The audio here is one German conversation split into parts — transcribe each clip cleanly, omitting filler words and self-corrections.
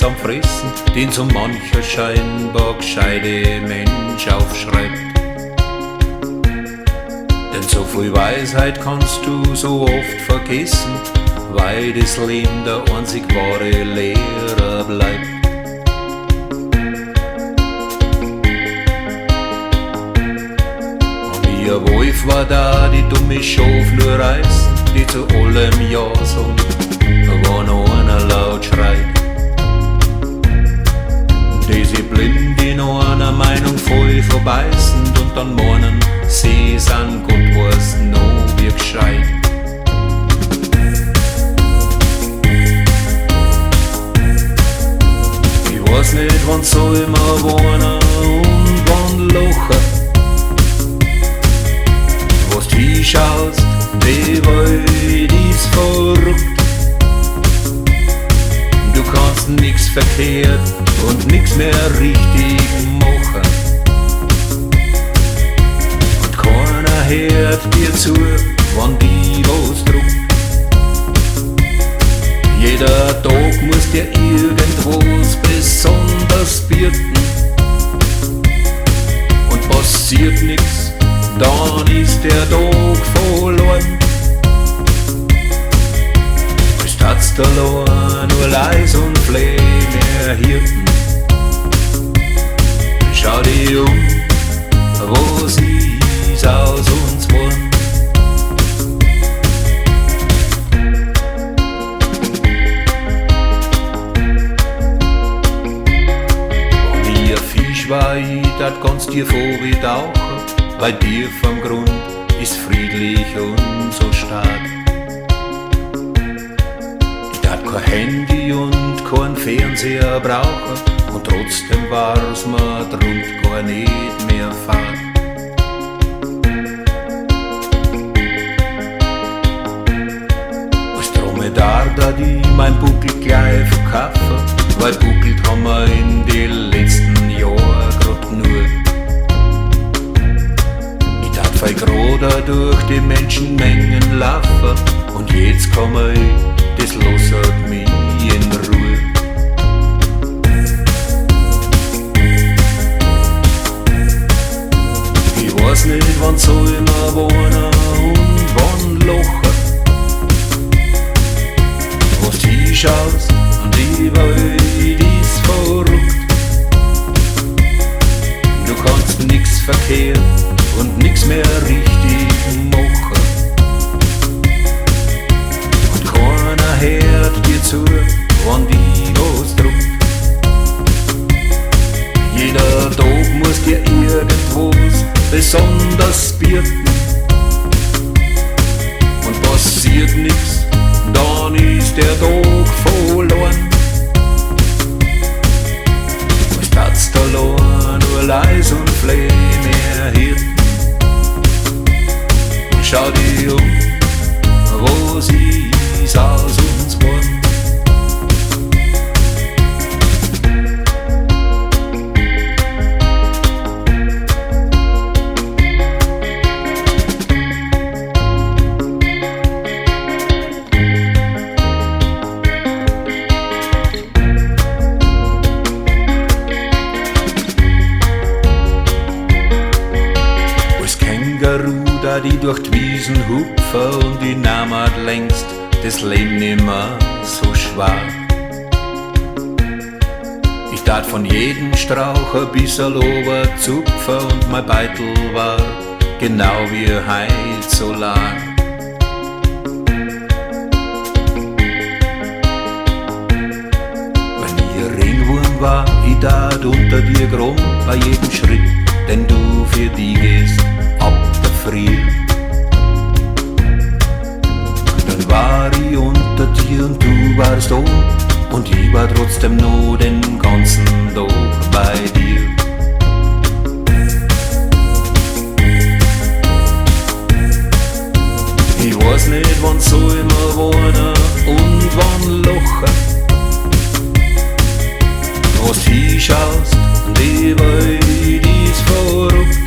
am Fressen, den so mancher scheinbar gescheite Mensch aufschreibt. Denn so viel Weisheit kannst du so oft vergessen, weil das Leben der einzig wahre Lehrer bleibt. Und ihr Wolf war da, die dumme Schaf nur reißen, die zu allem Ja sagen, wenn einer laut schreit. Die sich blind in einer Meinung voll verbeißen und dann meinen, sie sind Gott weiß noch wie gescheit. Ich weiß nicht, wann soll man wohnen und wann lachen. Was du hinschaust, die Welt ist verrückt. Du kannst nix verkehrt und nix mehr richtig machen. Und keiner hört dir zu, wann die was druckt. Jeder Tag muss dir irgendwas besonders bieten. Und passiert nix, dann ist der Tag verloren. Als tat's allein, nur leis und fleh mehr Hirten. Schau dich was ist aus uns geworden. Und ihr Fisch war ich, dat kannst dir vor wie tauchen, weil dir vom Grund ist friedlich und so stark. Ich dat kein Handy und kein Fernseher brauchen, und trotzdem war's mir drund gar nicht mehr fad. Als Dromedar da die mein Buckel gleich verkaufen, weil buckelt haben wir in die letzten Jahren grad nur. Ich tat voll gerade durch die Menschenmengen laufen, und jetzt komm ich, das lasst mich in Ruhe. Ich weiß nicht, wann soll man wohnen und wann lachen. Was du hinschaust, und die Welt ist verrückt. Du kannst nix verkehrt und nix mehr richtig machen. Und keiner hört dir zu, wann die was druckt. Jeder Tag muss dir irgendwas besonders bieten. Und passiert nix, dann ist der Tag verloren. Was tat's da allein, nur leis und fleh mehr Hirten. Und schau dich was ist aus uns geworden. Die durch die Wiesen hupfen und die Namat längst das Leben nimmer so schwer. Ich tat von jedem Strauch ein bisschen oberzupfen und mein Beitel war genau wie heut so lang. Wenn ich Ringwurm war, ich tat unter dir grum bei jedem Schritt, den du für die gehst, ab der Früh. Dann war ich unter dir und du warst da, und ich war trotzdem nur den ganzen Tag bei dir. Ich weiß nicht, wann soll man wohnen und wann lachen. Was du hinschaust, die Welt ist verrückt.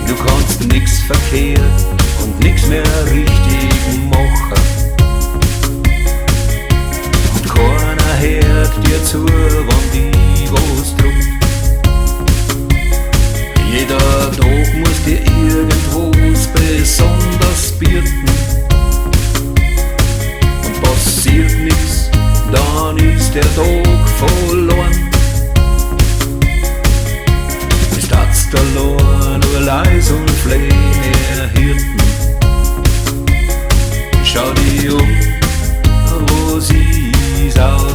Du kannst nix verkehrt und nix mehr richtig machen. Und keiner zu, wenn die was druckt. Jeder Tag muss dir irgendwas besonders bieten. Und passiert nix, dann ist der Tag verloren. Ist das allein, nur leis und flehen, ihr Hirten. Schau dich um, wo sie ist aus.